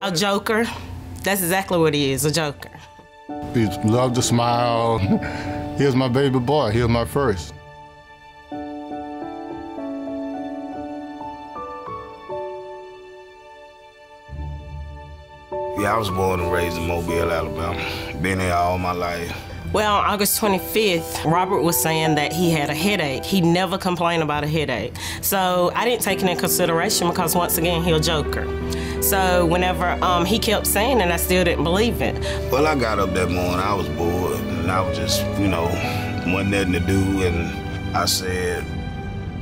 A joker. That's exactly what he is, a joker. He loved to smile. He was my baby boy. He was my first. Yeah, I was born and raised in Mobile, Alabama. Been here all my life. Well, on August 25th, Robert was saying that he had a headache. He never complained about a headache. So I didn't take it into consideration because, once again, he's a joker. So whenever he kept saying it, I still didn't believe it. Well, I got up that morning, I was bored, and I was just, wasn't nothing to do, and I said,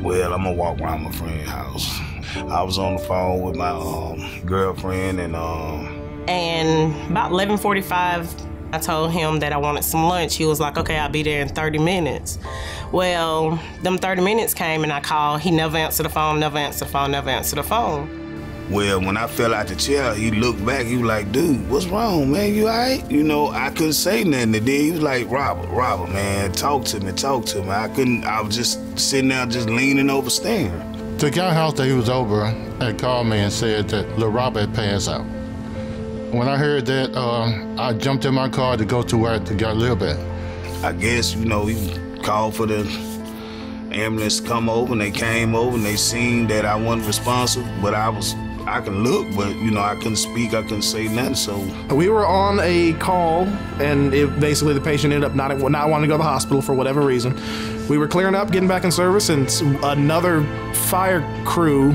well, I'm gonna walk around my friend's house. I was on the phone with my girlfriend, and about 11:45, I told him that I wanted some lunch. He was like, okay, I'll be there in 30 minutes. Well, them 30 minutes came and I called. He never answered the phone, never answered the phone, never answered the phone. Well, when I fell out the chair, he looked back. He was like, dude, what's wrong, man? You all right? I couldn't say nothing. And then he was like, Robert, man, talk to me. I was just sitting there just leaning over staring. The guy house that he was over had called me and said that little Robert had passed out. When I heard that, I jumped in my car to go to where to get a little bit. I guess, he called for the ambulance to come over, and they came over, and they seen that I wasn't responsive, but I can look, but, I couldn't speak, I couldn't say nothing, so. We were on a call, and basically the patient ended up not wanting to go to the hospital for whatever reason. We were clearing up, getting back in service, and another fire crew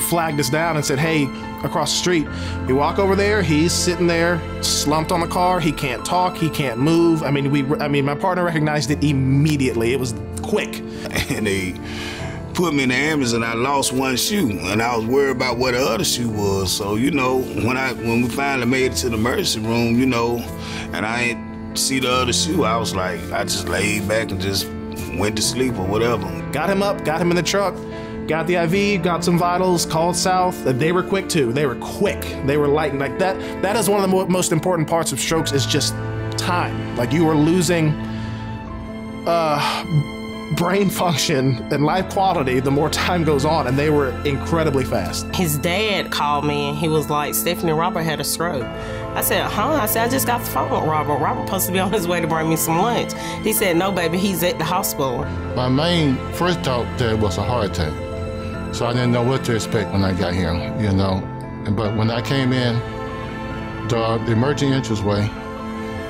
flagged us down and said, hey, across the street. We walk over there, he's sitting there, slumped on the car, he can't talk, he can't move. I mean, my partner recognized it immediately. It was quick. And they put me in the ambulance, and I lost one shoe, and I was worried about where the other shoe was. So, when we finally made it to the emergency room, and I ain't see the other shoe, I was like, I just laid back and just went to sleep or whatever. Got him up, got him in the truck, got the IV, got some vitals, called South. They were quick too. They were quick. They were light. Like that is one of the most important parts of strokes, is just time. Like, you are losing brain function and life quality the more time goes on, and they were incredibly fast. His dad called me and he was like, Stephanie, Robert had a stroke. I said, huh? I said, I just got the phone with Robert. Robert supposed to be on his way to bring me some lunch. He said, no, baby, he's at the hospital. My main first thought there was a heart attack. So I didn't know what to expect when I got here, But when I came in, the emergency entranceway,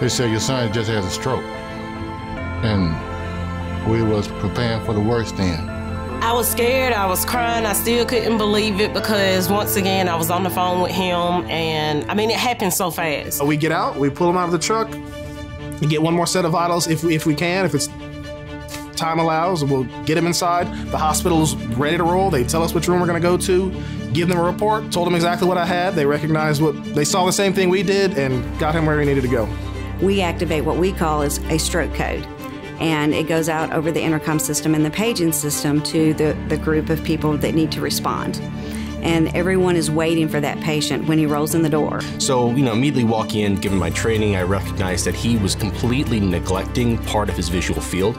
they said, your son just had a stroke. And we was preparing for the worst then. I was scared, I was crying, I still couldn't believe it because, once again, I was on the phone with him, and it happened so fast. We get out, we pull him out of the truck, we get one more set of vitals if we can, if it's time allows, we'll get him inside. The hospital's ready to roll. They tell us which room we're gonna go to, give them a report, told them exactly what I had. They recognized they saw the same thing we did and got him where he needed to go. We activate what we call as a stroke code, and it goes out over the intercom system and the paging system to the group of people that need to respond. And everyone is waiting for that patient when he rolls in the door. So, immediately walking in, given my training, I recognized that he was completely neglecting part of his visual field.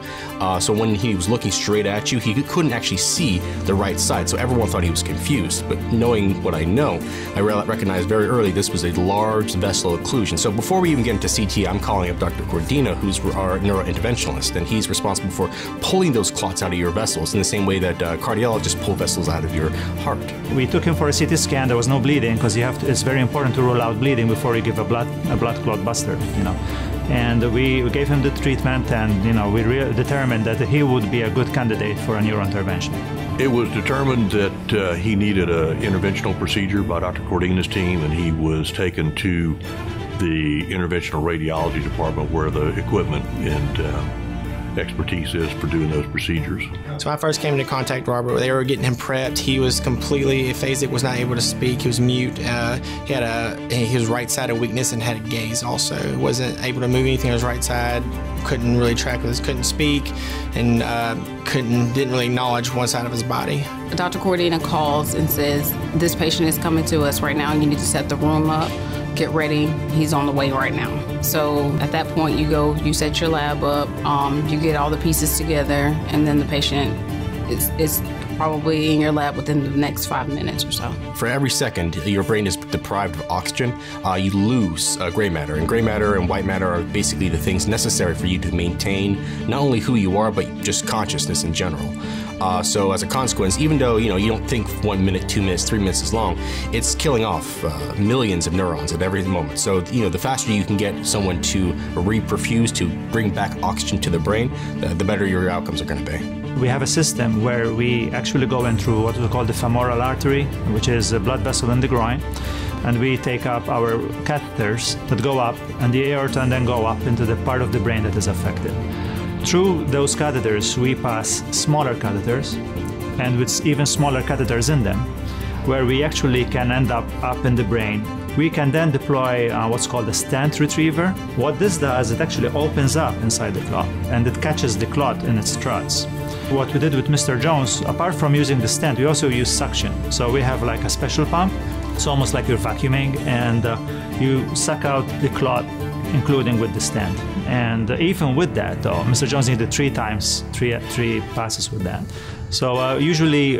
So when he was looking straight at you, he couldn't actually see the right side. So everyone thought he was confused. But knowing what I know, I recognized very early this was a large vessel occlusion. So before we even get into CT, I'm calling up Dr. Cordina, who's our neurointerventionalist, and he's responsible for pulling those clots out of your vessels in the same way that cardiologists pull vessels out of your heart. We took him for a CT scan. There was no bleeding because it's very important to rule out bleeding before you give a blood clot buster, And we gave him the treatment, and we determined that he would be a good candidate for a neurointervention. It was determined that he needed an interventional procedure by Dr. Cordina's team, and he was taken to the interventional radiology department where the equipment and expertise is for doing those procedures. So when I first came into contact with Robert, they were getting him prepped. He was completely aphasic, was not able to speak. He was mute. He was right-sided weakness and had a gaze also. Wasn't able to move anything on his right side. Couldn't really track with couldn't speak, and didn't really acknowledge one side of his body. Dr. Cordina calls and says, this patient is coming to us right now. You need to set the room up. Get ready, he's on the way right now. So at that point you set your lab up, you get all the pieces together, and then the patient is probably in your lab within the next 5 minutes or so. For every second, your brain is deprived of oxygen, you lose gray matter. And gray matter and white matter are basically the things necessary for you to maintain not only who you are, but just consciousness in general. So as a consequence, even though you don't think 1 minute, 2 minutes, 3 minutes is long, it's killing off millions of neurons at every moment. So the faster you can get someone to reperfuse, to bring back oxygen to the brain, the better your outcomes are going to be. We have a system where we actually go in through what we call the femoral artery, which is a blood vessel in the groin, and we take up our catheters that go up and the aorta and then go up into the part of the brain that is affected. Through those catheters, we pass smaller catheters, and with even smaller catheters in them, where we actually can end up in the brain. We can then deploy what's called a stent retriever. What this does, it actually opens up inside the clot, and it catches the clot in its struts. What we did with Mr. Jones, apart from using the stent, we also use suction. So we have like a special pump. It's almost like you're vacuuming, and you suck out the clot, including with the stent. And even with that, though, Mr. Jones needed three passes with that. So usually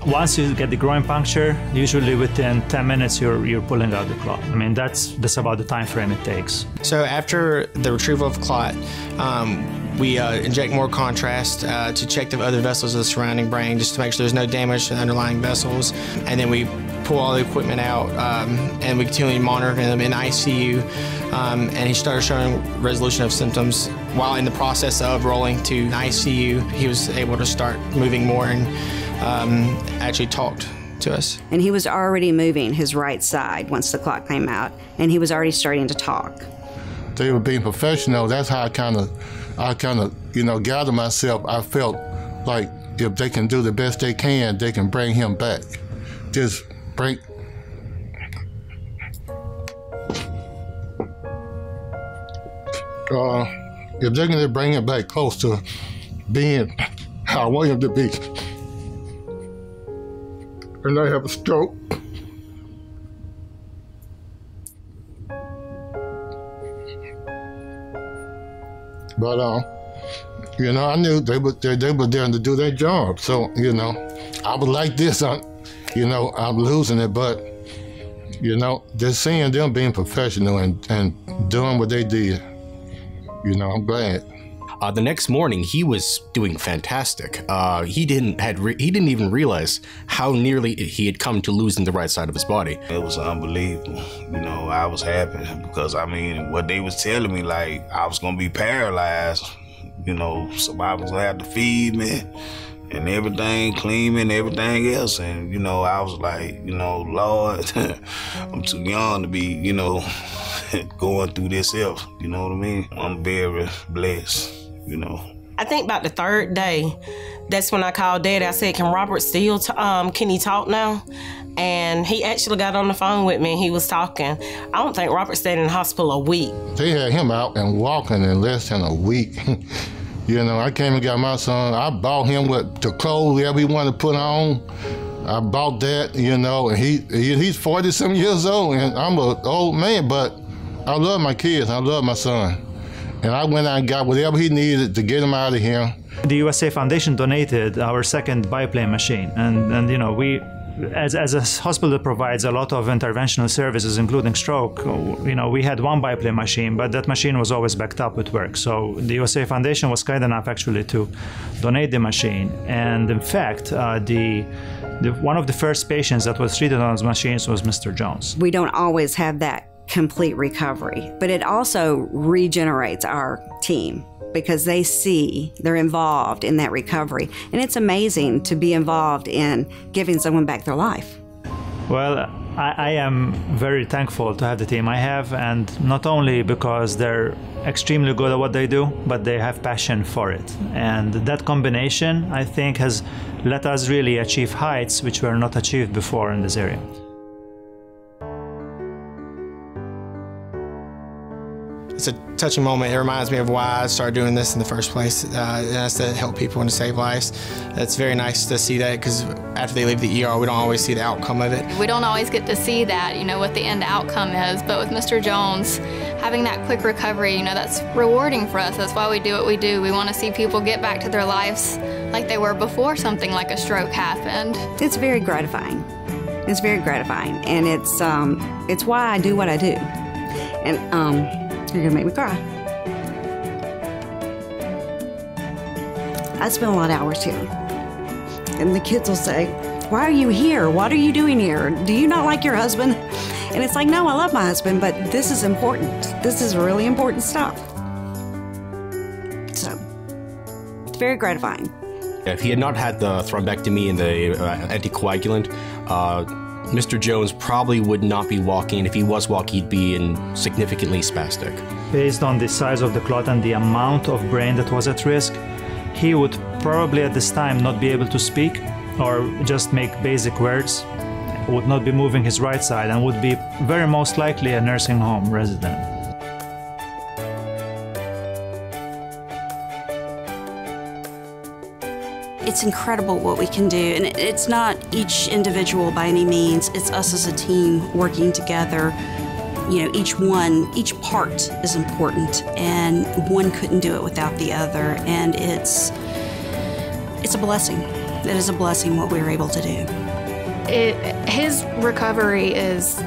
once you get the groin puncture, usually within 10 minutes you're pulling out the clot. I mean, that's about the time frame it takes. So after the retrieval of clot, we inject more contrast to check the other vessels of the surrounding brain, just to make sure there's no damage to the underlying vessels. And then we pull all the equipment out, and we continually monitor him in ICU. And he started showing resolution of symptoms. While in the process of rolling to ICU, he was able to start moving more and actually talked to us. And he was already moving his right side once the clot came out, and he was already starting to talk. They were being professional. That's how I kind of gathered myself. I felt like if they can do the best they can bring him back. Just bring. If they can bring him back close to being how I want him to be. And I have a stroke. But I knew they were there to do their job. So I was like this. I'm losing it, but just seeing them being professional and doing what they did, I'm glad. The next morning, he was doing fantastic. He didn't even realize how nearly he had come to losing the right side of his body. It was unbelievable. I was happy because what they was telling me, like I was gonna be paralyzed. Somebody was gonna have to feed me and everything, clean me and everything else. And I was like, Lord, I'm too young to be, going through this else. You know what I mean? I'm very blessed. I think about the third day, that's when I called Daddy. I said, can Robert still, can he talk now? And he actually got on the phone with me and he was talking. I don't think Robert stayed in the hospital a week. They had him out and walking in less than a week. I came and got my son. I bought him with the clothes that we wanted to put on. I bought that, and he's 40-some years old, and I'm an old man, but I love my kids. I love my son. And I went out and got whatever he needed to get him out of here. The USA Foundation donated our second biplane machine, and we, as a hospital that provides a lot of interventional services, including stroke, we had one biplane machine, but that machine was always backed up with work. So the USA Foundation was kind enough actually to donate the machine. And in fact, one of the first patients that was treated on those machines was Mr. Jones. We don't always have that complete recovery, but it also regenerates our team because they're involved in that recovery. And it's amazing to be involved in giving someone back their life. Well, I am very thankful to have the team I have, and not only because they're extremely good at what they do, but they have passion for it. And that combination, I think, has let us really achieve heights which were not achieved before in this area. It's a touching moment. It reminds me of why I started doing this in the first place, and that's to help people and to save lives. It's very nice to see that because after they leave the ER, we don't always see the outcome of it. We don't always get to see that, what the end outcome is, but with Mr. Jones, having that quick recovery, that's rewarding for us. That's why we do what we do. We want to see people get back to their lives like they were before something like a stroke happened. It's very gratifying. It's very gratifying, and it's why I do what I do. And you're gonna make me cry. I spend a lot of hours here, and the kids will say, "Why are you here? What are you doing here? Do you not like your husband?" And it's like, no, I love my husband, but this is important. This is really important stuff. So it's very gratifying. If he had not had the thrombectomy and the anticoagulant, Mr. Jones probably would not be walking. If he was walking, he'd be significantly spastic. Based on the size of the clot and the amount of brain that was at risk, he would probably at this time not be able to speak or just make basic words, would not be moving his right side, and would be very most likely a nursing home resident. It's incredible what we can do, and it's not each individual by any means. It's us as a team working together. You know, each part is important, and one couldn't do it without the other, and it's a blessing. It is a blessing what we were able to do. His recovery is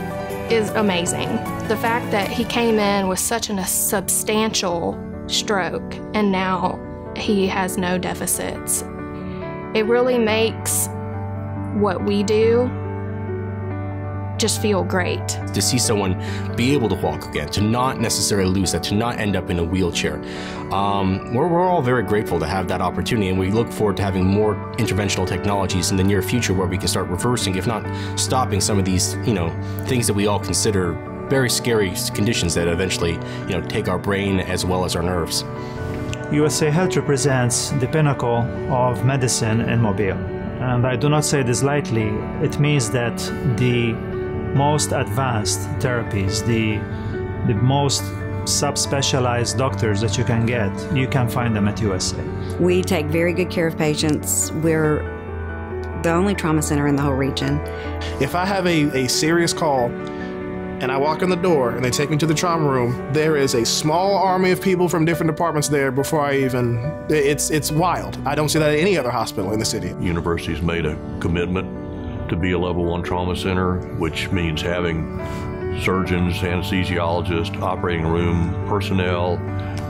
amazing. The fact that he came in with such a substantial stroke, and now he has no deficits. It really makes what we do just feel great. To see someone be able to walk again, to not necessarily lose that, to not end up in a wheelchair. We're all very grateful to have that opportunity, and we look forward to having more interventional technologies in the near future where we can start reversing, if not stopping, some of these, things that we all consider very scary conditions that eventually, take our brain as well as our nerves. USA Health represents the pinnacle of medicine in Mobile. And I do not say this lightly. It means that the most advanced therapies, the most subspecialized doctors that you can find them at USA. We take very good care of patients. We're the only trauma center in the whole region. If I have a serious call and I walk in the door and they take me to the trauma room, there is a small army of people from different departments there before I even, it's wild. I don't see that at any other hospital in the city. University's made a commitment to be a level 1 trauma center, which means having surgeons, anesthesiologists, operating room personnel,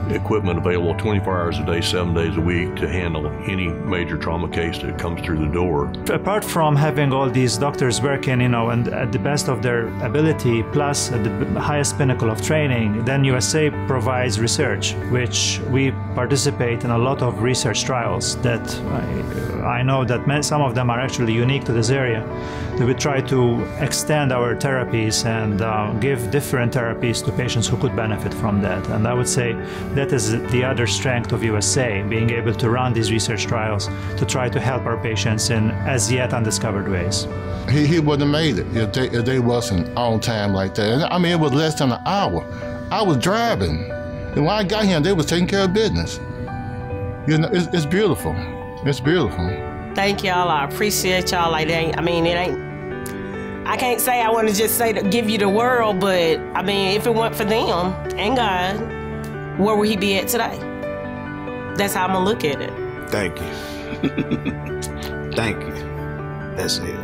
equipment available 24 hours a day, 7 days a week to handle any major trauma case that comes through the door. Apart from having all these doctors working, and at the best of their ability, plus at the highest pinnacle of training, then USA provides research, which we participate in a lot of research trials that I know that some of them are actually unique to this area. That we try to extend our therapies and give different therapies to patients who could benefit from that. And I would say that is the other strength of USA, being able to run these research trials to try to help our patients in as yet undiscovered ways. He wouldn't have made it if they wasn't on time like that. I mean, it was less than an hour. I was driving, and when I got here, they was taking care of business. It's beautiful. It's beautiful. Thank y'all. I appreciate y'all. I can't say I want to just say to give you the world, but I mean, if it weren't for them and God, where would he be at today? That's how I'm gonna look at it. Thank you. Thank you. That's it.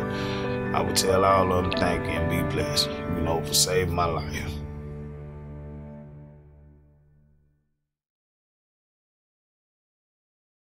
I would tell all of them thank you and be blessed, for saving my life.